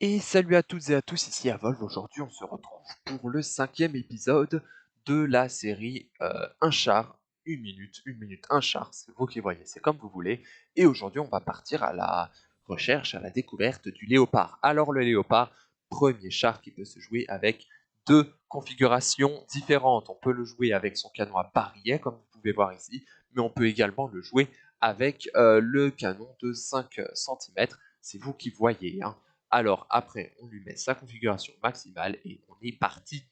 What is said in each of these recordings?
Et salut à toutes et à tous, ici Avolve. Aujourd'hui, on se retrouve pour le 5e épisode de la série Un char, une minute, un char. C'est vous qui voyez, c'est comme vous voulez. Et aujourd'hui, on va partir à la recherche, à la découverte du léopard. Alors, le léopard, premier char qui peut se jouer avec deux configurations différentes. On peut le jouer avec son canon à barillet, comme vous pouvez voir ici, mais on peut également le jouer avec le canon de 5 cm. C'est vous qui voyez, hein. Alors après, on lui met sa configuration maximale et on est parti.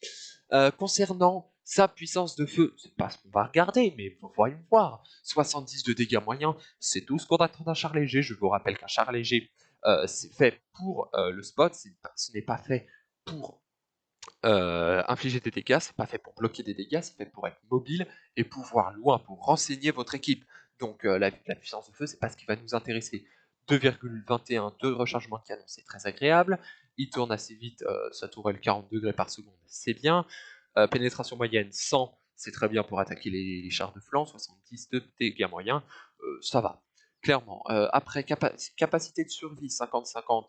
Concernant sa puissance de feu, c'est pas ce qu'on va regarder, mais voyons voir. 70 de dégâts moyens, c'est tout ce qu'on attend d'un char léger. Je vous rappelle qu'un char léger, c'est fait pour le spot, ce n'est pas fait pour infliger des dégâts, c'est pas fait pour bloquer des dégâts, c'est fait pour être mobile et pouvoir loin, pour renseigner votre équipe. Donc la puissance de feu, c'est pas ce qui va nous intéresser. 2,21 de rechargement de canon, c'est très agréable. Il tourne assez vite, sa tourelle 40 degrés par seconde, c'est bien. Pénétration moyenne 100, c'est très bien pour attaquer les chars de flanc. 70 de dégâts moyens, ça va. Clairement. Après, capacité de survie 50-50,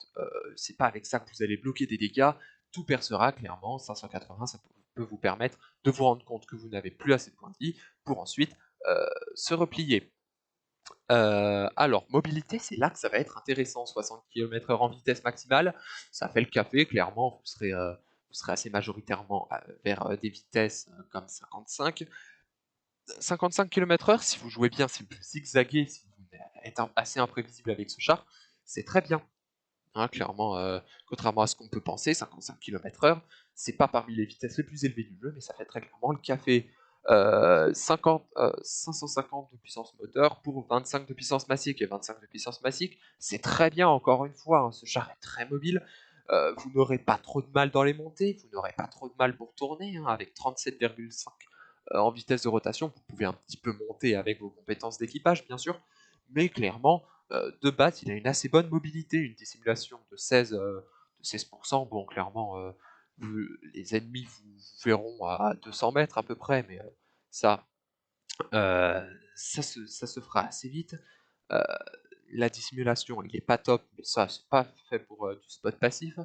c'est pas avec ça que vous allez bloquer des dégâts. Tout percera clairement. 580, ça peut vous permettre de vous rendre compte que vous n'avez plus assez de points de vie pour ensuite se replier. Alors, mobilité, c'est là que ça va être intéressant. 60 km/h en vitesse maximale, ça fait le café, clairement, vous serez assez majoritairement vers des vitesses comme 55. 55 km/h, si vous jouez bien, si vous zigzaguez, si vous êtes assez imprévisible avec ce char, c'est très bien. Hein, clairement, contrairement à ce qu'on peut penser, 55 km/h, c'est pas parmi les vitesses les plus élevées du jeu, mais ça fait très clairement le café. 550 de puissance moteur pour 25 de puissance massique, et 25 de puissance massique, c'est très bien, encore une fois, hein, ce char est très mobile. Vous n'aurez pas trop de mal dans les montées, vous n'aurez pas trop de mal pour tourner, hein, avec 37,5 en vitesse de rotation, vous pouvez un petit peu monter avec vos compétences d'équipage, bien sûr, mais clairement, de base, il a une assez bonne mobilité, une dissimulation de 16%. Bon, clairement, les ennemis vous verront à 200 mètres à peu près, mais ça, ça se fera assez vite. Euh, la dissimulation, il est pas top, mais ça, c'est pas fait pour du spot passif.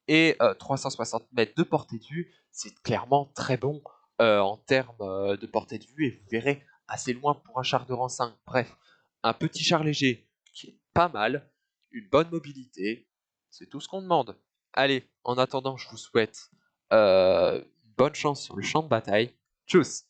Et 360 mètres de portée de vue, c'est clairement très bon en termes de portée de vue, et vous verrez assez loin pour un char de rang 5. Bref, un petit char léger qui est pas mal, une bonne mobilité, c'est tout ce qu'on demande. Allez, en attendant, je vous souhaite une bonne chance sur le champ de bataille. Tchuss!